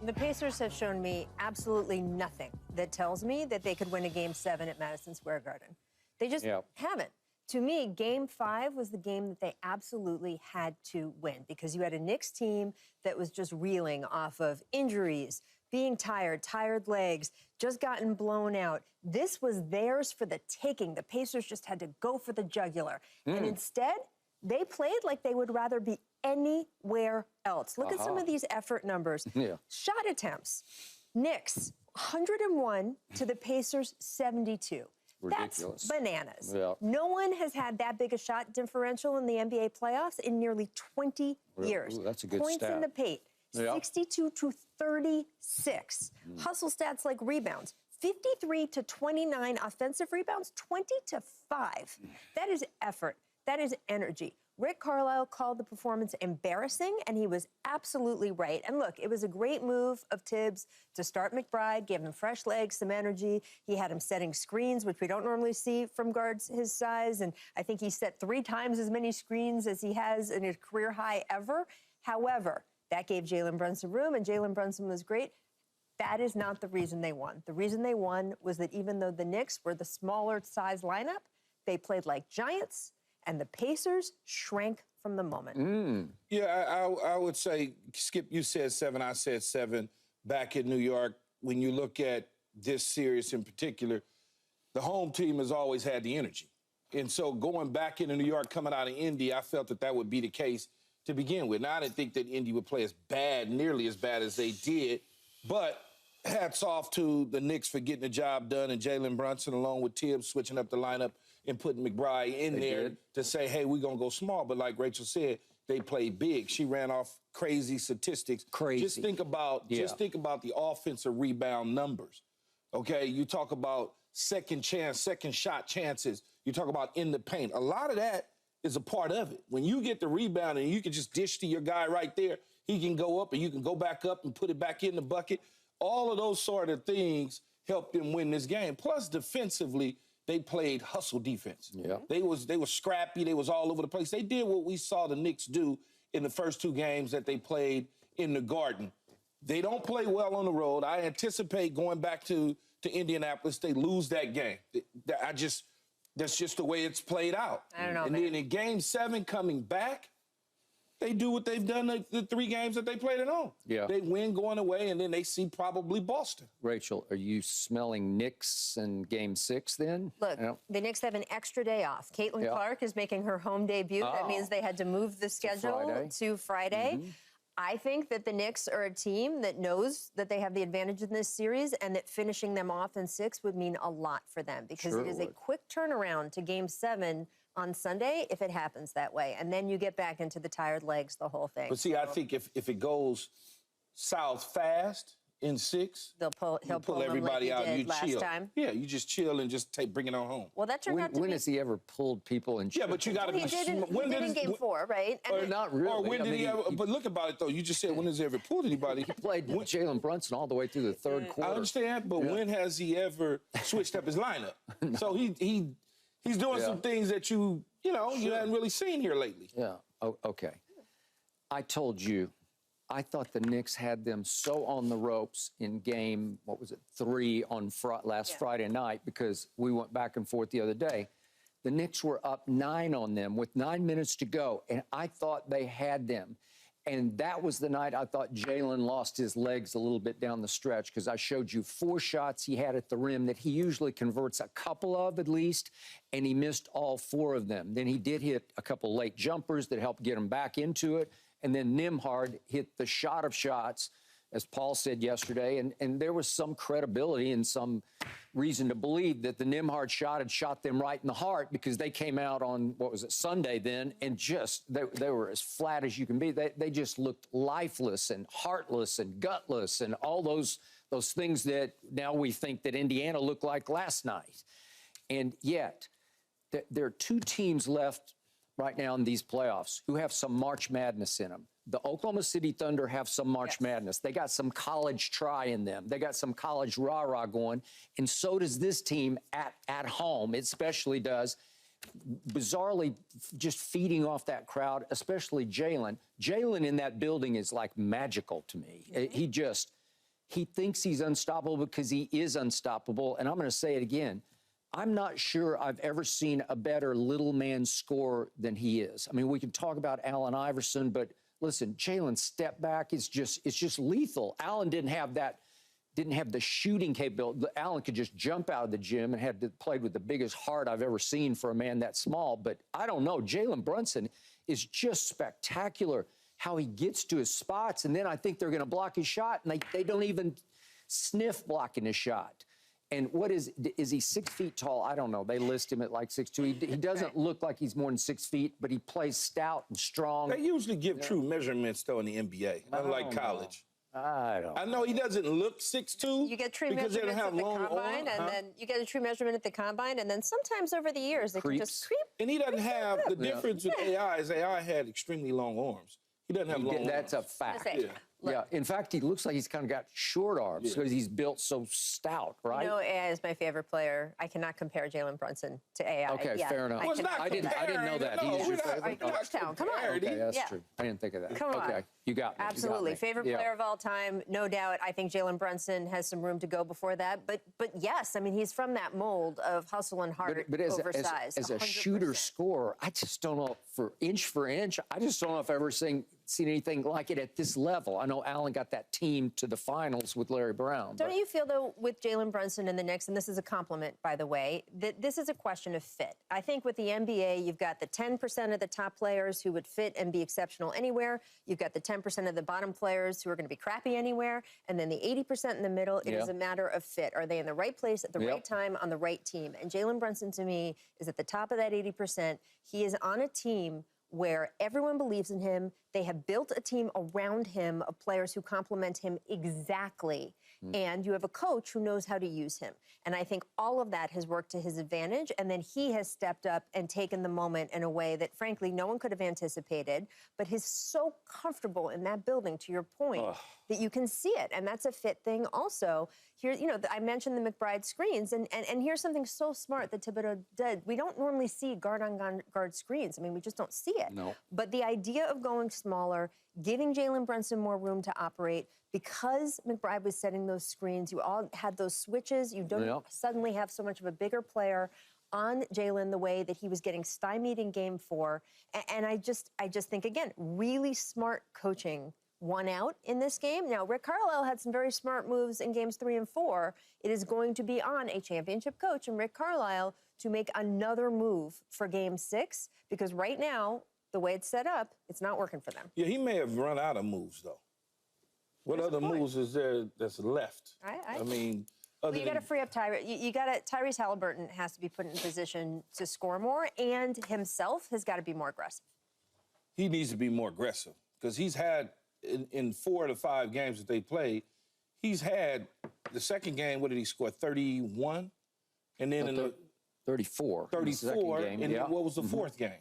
The Pacers have shown me absolutely nothing that tells me that they could win a Game 7 at Madison Square Garden. They just haven't. To me, Game 5 was the game that they absolutely had to win because you had a Knicks team that was just reeling off of injuries, being tired legs, just gotten blown out. This was theirs for the taking. The Pacers just had to go for the jugular. And instead, they played like they would rather be anywhere else. Look at some of these effort numbers. Shot attempts. Knicks, 101 to the Pacers, 72. Ridiculous. That's bananas. No one has had that big a shot differential in the NBA playoffs in nearly 20 years. Ooh, that's a good Points stat. in the paint, 62 to 36. Hustle stats like rebounds, 53 to 29 offensive rebounds, 20 to 5. That is effort. That is energy. Rick Carlisle called the performance embarrassing, and he was absolutely right. And look, it was a great move of Tibbs to start McBride, give him fresh legs, some energy. He had him setting screens, which we don't normally see from guards his size. And I think he set 3 times as many screens as he has in his career high ever. However, that gave Jalen Brunson room, and Jalen Brunson was great. That is not the reason they won. The reason they won was that even though the Knicks were the smaller size lineup, they played like giants, and the Pacers shrank from the moment. Yeah, I would say, Skip, you said 7, I said 7. Back in New York, when you look at this series in particular, the home team has always had the energy. And so going back into New York, coming out of Indy, I felt that would be the case to begin with. Now, I didn't think that Indy would play nearly as bad as they did, but hats off to the Knicks for getting the job done, and Jalen Brunson, along with Tibbs, switching up the lineup and putting McBride in there to say, hey, we're going to go small. But like Rachel said, they played big. She ran off crazy statistics. Just think about the offensive rebound numbers, okay? You talk about second shot chances. You talk about in the paint. A lot of that is a part of it. When you get the rebound and you can just dish to your guy right there, he can go up and you can go back up and put it back in the bucket. All of those sort of things helped them win this game. Plus, defensively, they played hustle defense. They were scrappy. They was all over the place. They did what we saw the Knicks do in the first 2 games that they played in the Garden. They don't play well on the road. I anticipate going back to Indianapolis, they lose that game. That's just the way it's played out. I don't know, and then in Game 7 coming back, they do what they've done the 3 games that they played at home. They win going away, and then they see probably Boston. Rachel, are you smelling Knicks in Game 6 then? Look, the Knicks have an extra day off. Caitlin Clark is making her home debut. That means they had to move the schedule to Friday. I think that the Knicks are a team that knows that they have the advantage in this series and that finishing them off in 6 would mean a lot for them because it is a quick turnaround to Game 7 on Sunday if it happens that way. And then you get back into the tired legs, the whole thing. But see, I think if it goes south fast in 6, he'll pull everybody out and you chill. Time. Yeah, you just chill and just bring it on home. Well, that turned out to be... When has he ever pulled people and Yeah, but you got to be... He did in Game 4, right? Or not really. Or when did he ever... But look about it, though. You just said, when has he ever pulled anybody? He played Jalen Brunson all the way through the 3rd quarter. I understand, but when has he ever switched up his lineup? So he's doing some things that you haven't really seen here lately. Okay. I told you, I thought the Knicks had them so on the ropes in game, 3 on last Friday night, because we went back and forth the other day. The Knicks were up 9 on them with 9 minutes to go, and I thought they had them. And that was the night I thought Jalen lost his legs a little bit down the stretch because I showed you 4 shots he had at the rim that he usually converts a couple of at least, and he missed all 4 of them. Then he did hit a couple late jumpers that helped get him back into it. And then Nembhard hit the shot of shots, as Paul said yesterday, and there was some credibility and some reason to believe that the Nembhard shot had shot them right in the heart because they came out on, Sunday then, and just, they were as flat as you can be. They just looked lifeless and heartless and gutless and all those things that now we think that Indiana looked like last night. And yet, there are 2 teams left right now in these playoffs who have some March Madness in them. The Oklahoma City Thunder have some March Madness. They got some college try in them. They got some college rah-rah going. And so does this team at home. It especially does. Bizarrely, just feeding off that crowd, especially Jalen. Jalen in that building is like magical to me. He just he thinks he's unstoppable because he is unstoppable. And I'm going to say it again. I'm not sure I've ever seen a better little man scorer than he is. I mean, we can talk about Allen Iverson, but listen, Jalen's step back is just lethal. Allen didn't have the shooting capability. Allen could just jump out of the gym and had to play with the biggest heart I've ever seen for a man that small. But I don't know. Jalen Brunson is just spectacular how he gets to his spots. And then I think they're going to block his shot, and they don't even sniff blocking his shot. And what is he 6 feet tall? I don't know. They list him at like 6'2". He doesn't look like he's more than 6 feet, but he plays stout and strong. They usually give true measurements, though, in the NBA, unlike college. I know he doesn't look 6'2". You get true measurements at the combine, and then you get a true measurement at the combine, and then sometimes over the years they can just creep. And he doesn't have the difference with AI is AI had extremely long arms. He doesn't have long arms. That's a fact. Look. Yeah, in fact, he looks like he's kind of got short arms because he's built so stout, right? You know, AI is my favorite player. I cannot compare Jalen Brunson to AI. Okay, fair enough. I didn't know that. No, He's your favorite. Georgetown, come on. Okay, that's true. I didn't think of that. Come on. Okay, you got me. Absolutely. Favorite player of all time, no doubt. I think Jalen Brunson has some room to go before that. But yes, I mean, he's from that mold of hustle and heart, but oversized. As a 100%. shooter-scorer, I just don't know, for inch, I just don't know if I've ever seen anything like it at this level. I know Allen got that team to the finals with Larry Brown. Don't you feel, though, with Jalen Brunson and the Knicks, and this is a compliment, by the way, that this is a question of fit? I think with the NBA, you've got the 10% of the top players who would fit and be exceptional anywhere. You've got the 10% of the bottom players who are going to be crappy anywhere. And then the 80% in the middle, it is a matter of fit. Are they in the right place at the right time on the right team? And Jalen Brunson, to me, is at the top of that 80%. He is on a team where everyone believes in him. They have built a team around him of players who complement him exactly. And you have a coach who knows how to use him. And I think all of that has worked to his advantage. And then he has stepped up and taken the moment in a way that, frankly, no one could have anticipated. But he's so comfortable in that building, to your point, that you can see it. And that's a fit thing also. Here, you know, I mentioned the McBride screens. And here's something so smart that Thibodeau did. We don't normally see guard-on-guard screens. I mean, we just don't see it. No. But the idea of going smaller, giving Jalen Brunson more room to operate, because McBride was setting those screens, you all had those switches. You don't suddenly have so much of a bigger player on Jalen the way that he was getting stymied in Game 4. And I just think, again, really smart coaching won out in this game. Now, Rick Carlisle had some very smart moves in Games 3 and 4. It is going to be on a championship coach and Rick Carlisle to make another move for Game 6, because right now, the way it's set up, it's not working for them. Yeah, he may have run out of moves, though. What other moves is there that's left? I mean, well, you got to free up Tyrese. Tyrese Haliburton has to be put in position to score more, and himself has got to be more aggressive. He needs to be more aggressive because he's had in 4 to 5 games that they played, he's had the second game. What did he score? 31, and then in the 34. 34, game, and then what was the fourth game?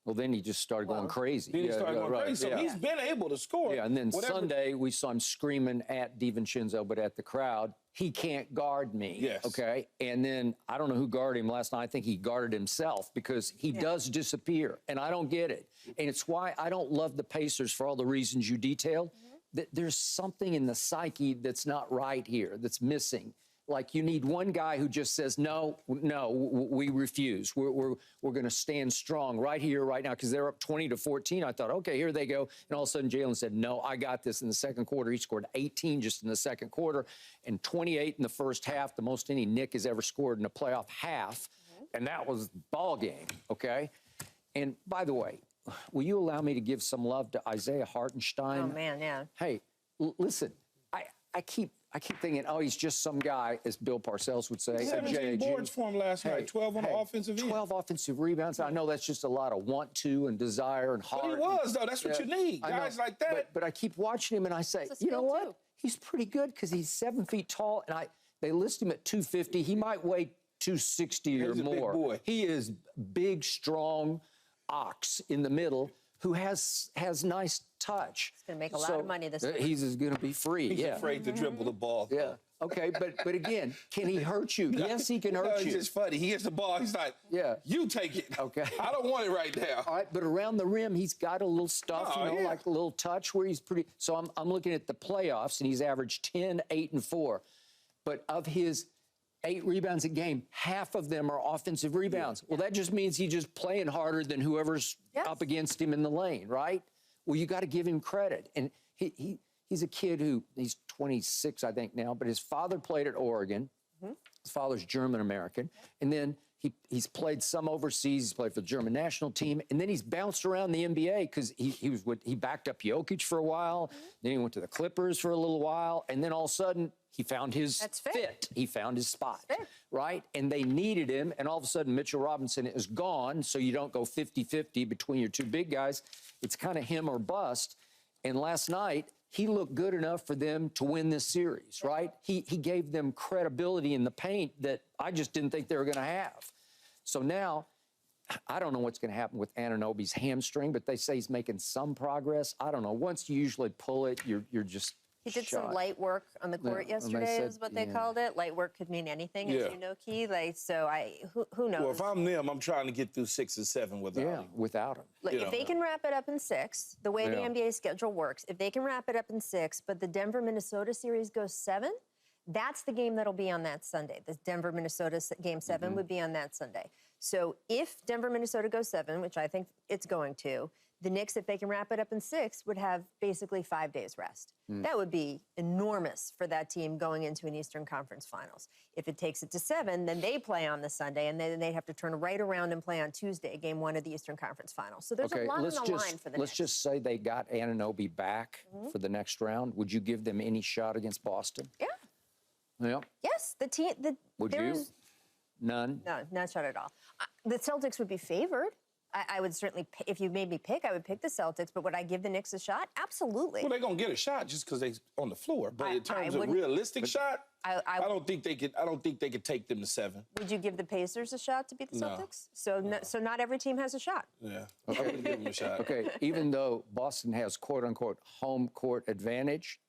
Well, then he just started going crazy. Then he started going crazy. So he's been able to score. Yeah, and then Sunday we saw him screaming at DiVincenzo, but at the crowd. He can't guard me. Yes. Okay. And then I don't know who guarded him last night. I think he guarded himself because he does disappear, and I don't get it. And it's why I don't love the Pacers for all the reasons you detailed. There's something in the psyche that's not right here, that's missing. Like, you need one guy who just says, no, we refuse. We're going to stand strong right here, right now, because they're up 20-14. I thought, okay, here they go. And all of a sudden, Jalen said, no, I got this in the second quarter. He scored 18 just in the second quarter and 28 in the first half, the most any Nick has ever scored in a playoff half. And that was ball game, okay? And by the way, will you allow me to give some love to Isaiah Hartenstein? Oh, man, yeah. Hey, listen, I keep thinking, oh, he's just some guy, as Bill Parcells would say. 17 boards for him last night, 12 on the offensive end. 12 offensive rebounds. I know that's just a lot of want to and desire and heart. But he was, though. That's what you need, guys like that. But I keep watching him, and I say, you know what? Too. He's pretty good because he's 7 feet tall, and they list him at 250. He might weigh 260 or more. Big boy. He is big, strong ox in the middle who has nice touch. He's going to make a lot of money this week. He's going to be free. He's yeah. afraid to dribble the ball. Yeah. Okay, but again, can he hurt you? Yes, he can hurt It's you. just funny. He gets the ball. He's like, Yeah. you take it. Okay. I don't want it right now. All right, but around the rim, he's got a little stuff, Oh, yeah. like a little touch where he's pretty. So I'm looking at the playoffs, and he's averaged 10, 8, and 4. But of his 8 rebounds a game, half of them are offensive rebounds. Well, that just means he's just playing harder than whoever's up against him in the lane, right? Well, you got to give him credit. And he's a kid he's 26, I think now, but his father played at Oregon. His father's German-American. And then he's played some overseas. He's played for the German national team. And then he's bounced around the NBA because he backed up Jokic for a while. Then he went to the Clippers for a little while. And then all of a sudden, he found his fit. He found his spot, right? And they needed him. And all of a sudden, Mitchell Robinson is gone. So you don't go 50-50 between your two big guys. It's kind of him or bust. And last night, he looked good enough for them to win this series, right? He gave them credibility in the paint that I just didn't think they were going to have. So now, I don't know what's going to happen with Anunoby's hamstring, but they say he's making some progress. I don't know. Once you usually pull it, you're just He did shot. some light work on the court yesterday, said, is what they called it. Light work could mean anything, as you know, Key. Who knows? Well, if I'm them, I'm trying to get through 6 and 7 without him. without him. Look, if they can wrap it up in 6, the way the NBA schedule works, if they can wrap it up in 6, but the Denver-Minnesota series goes 7, that's the game that'll be on that Sunday. The Denver-Minnesota game 7 would be on that Sunday. So if Denver-Minnesota goes 7, which I think it's going to, the Knicks, if they can wrap it up in 6, would have basically 5 days rest. That would be enormous for that team going into an Eastern Conference Finals. If it takes it to 7, then they play on the Sunday, and then they'd have to turn right around and play on Tuesday, game 1 of the Eastern Conference Finals. So there's a lot on the line for the Let's Knicks. just say they got Anunoby back for the next round. Would you give them any shot against Boston? Yeah. Yeah. Yes, the team. Would you? None? No, not shot at all. The Celtics would be favored. I would certainly, if you made me pick, I would pick the Celtics. But would I give the Knicks a shot? Absolutely. Well, they're gonna get a shot just because they're on the floor. But in terms of wouldn't- realistic shot, I don't think they could. I don't think they could take them to 7. Would you give the Pacers a shot to beat the No. Celtics? So not every team has a shot. Yeah, I wouldn't give them a shot. Okay, even though Boston has quote-unquote home court advantage,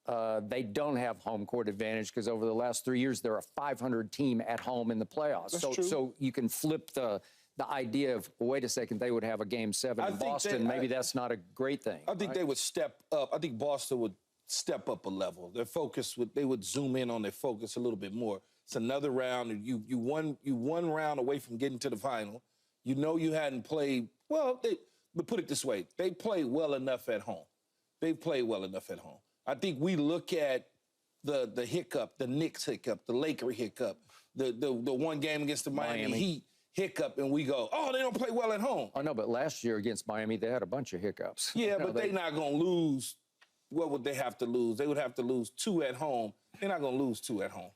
they don't have home court advantage because over the last 3 years, they're a 500 team at home in the playoffs. That's true. So you can flip the idea of, well, wait a second, they would have a game 7 in Boston. Maybe that's not a great thing. I think they would step up. I think Boston would step up a level. Their focus they would zoom in on their focus a little bit more. It's another round, and you one round away from getting to the final. You know you hadn't played well. But put it this way, they play well enough at home. They've played well enough at home. I think we look at the hiccup, the Knicks hiccup, the Laker hiccup, the one game against the Miami Heat hiccup, and we go, oh, they don't play well at home. I know, but last year against Miami, they had a bunch of hiccups. Yeah, but they're not going to lose. What would they have to lose? They would have to lose 2 at home. They're not going to lose 2 at home.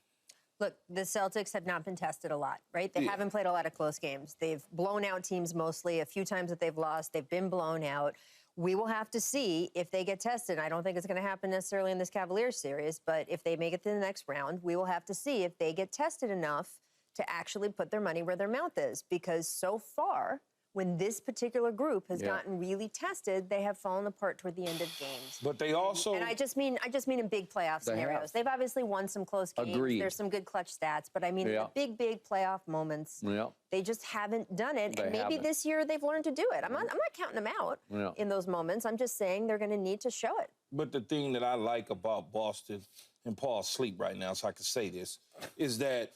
Look, the Celtics have not been tested a lot, right? They haven't played a lot of close games. They've blown out teams mostly. A few times that they've lost, they've been blown out. We will have to see if they get tested. I don't think it's going to happen necessarily in this Cavaliers series, but if they make it to the next round, we will have to see if they get tested enough to actually put their money where their mouth is. Because so far, when this particular group has gotten really tested, they have fallen apart toward the end of games. But they also... And I just mean in big playoff scenarios. They've obviously won some close games. Agreed. There's some good clutch stats, but I mean, in the big playoff moments, they just haven't done it. And maybe this year they've learned to do it. I'm not counting them out in those moments. I'm just saying they're going to need to show it. But the thing that I like about Boston, and Paul's asleep right now, so I can say this, is that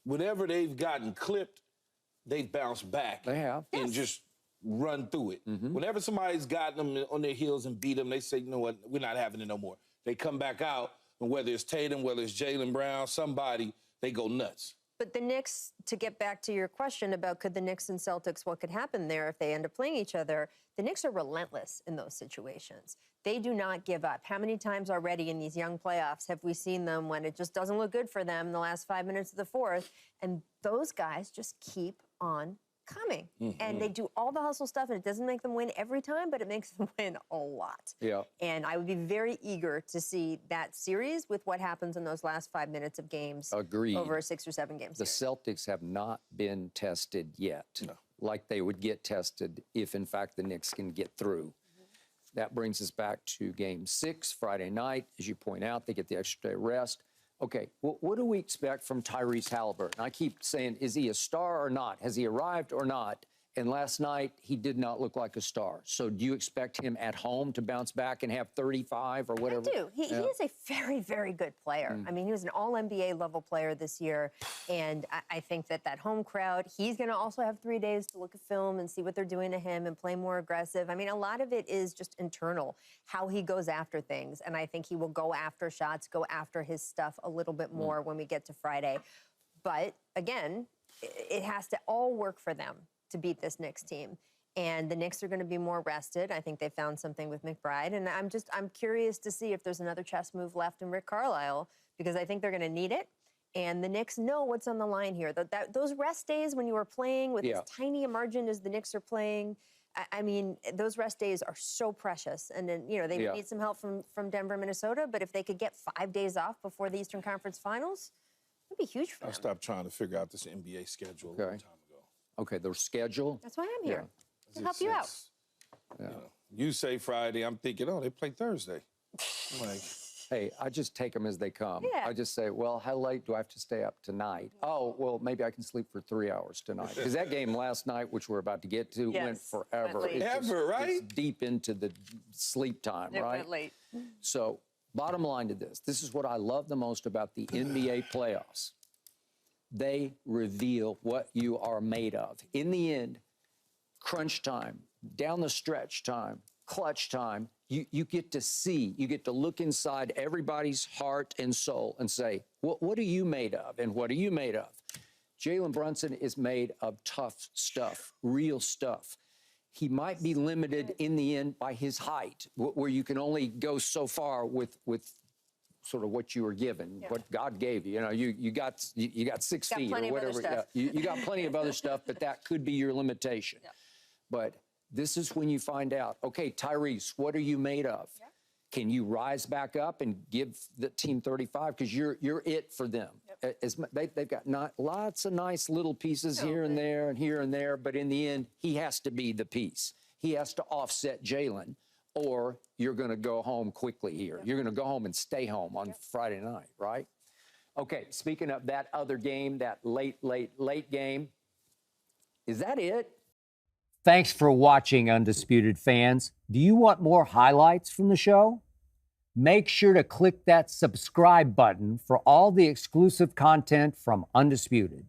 whenever they've gotten clipped, they've bounced back. They have. And just run through it. Whenever somebody's gotten them on their heels and beat them, they say, you know what, we're not having it no more. They come back out, and whether it's Tatum, whether it's Jaylen Brown, somebody, they go nuts. But the Knicks, to get back to your question about could the Knicks and Celtics, what could happen there if they end up playing each other, the Knicks are relentless in those situations. They do not give up. How many times already in these young playoffs have we seen them when it just doesn't look good for them in the last 5 minutes of the fourth? And those guys just keep on coming. And they do all the hustle stuff, and it doesn't make them win every time, but it makes them win a lot. Yeah. And I would be very eager to see that series with what happens in those last 5 minutes of games. Agreed. Over a 6 or 7 game series. The Celtics have not been tested yet. No. like they would get tested if, in fact, the Knicks can get through. That brings us back to Game 6, Friday night. As you point out, they get the extra day rest. Okay, well, what do we expect from Tyrese Haliburton? I keep saying, is he a star or not? Has he arrived or not? And last night, he did not look like a star. So do you expect him at home to bounce back and have 35 or whatever? I do. He is a very, very good player. I mean, he was an all-NBA level player this year. And I think that home crowd, he's going to also have 3 days to look at film and see what they're doing to him and play more aggressive. I mean, a lot of it is just internal, how he goes after things. And I think he will go after shots, go after his stuff a little bit more when we get to Friday. But, again, it has to all work for them to beat this Knicks team. And the Knicks are going to be more rested. I think they found something with McBride. And I'm curious to see if there's another chess move left in Rick Carlisle, because I think they're going to need it. And the Knicks know what's on the line here. Those rest days when you were playing with as tiny a margin as the Knicks are playing, I mean, those rest days are so precious. And then, you know, they need some help from Denver, Minnesota. But if they could get 5 days off before the Eastern Conference Finals, it'd be huge for them. I stopped trying to figure out this NBA schedule a long time ago. Okay, their schedule. That's why I'm here, to help you out. You know, you say Friday, I'm thinking, oh, they play Thursday. I'm like, Hey, I just take them as they come. Yeah. I just say, well, how late do I have to stay up tonight? Oh, well, maybe I can sleep for 3 hours tonight. Because that game last night, which we're about to get to, went forever. Right? It's deep into the sleep time, It right? went late. So, bottom line to this is what I love the most about the NBA playoffs. They reveal what you are made of. In the end, crunch time, down the stretch time, clutch time, you get to see, you get to look inside everybody's heart and soul and say, what are you made of and what are you made of? Jalen Brunson is made of tough stuff, real stuff. He might be limited in the end by his height, where you can only go so far with sort of what you were given, what God gave you. You know, you got 6 feet or whatever. You got plenty of other stuff, but that could be your limitation. But this is when you find out, okay, Tyrese, what are you made of? Can you rise back up and give the team 35? Because you're it for them. They've got lots of nice little pieces here and there, but in the end, he has to be the piece. He has to offset Jalen, or you're going to go home quickly here. You're going to go home and stay home on Friday night, right? Okay, speaking of that other game, that late game, is that it? Thanks for watching, Undisputed fans. Do you want more highlights from the show? Make sure to click that subscribe button for all the exclusive content from Undisputed.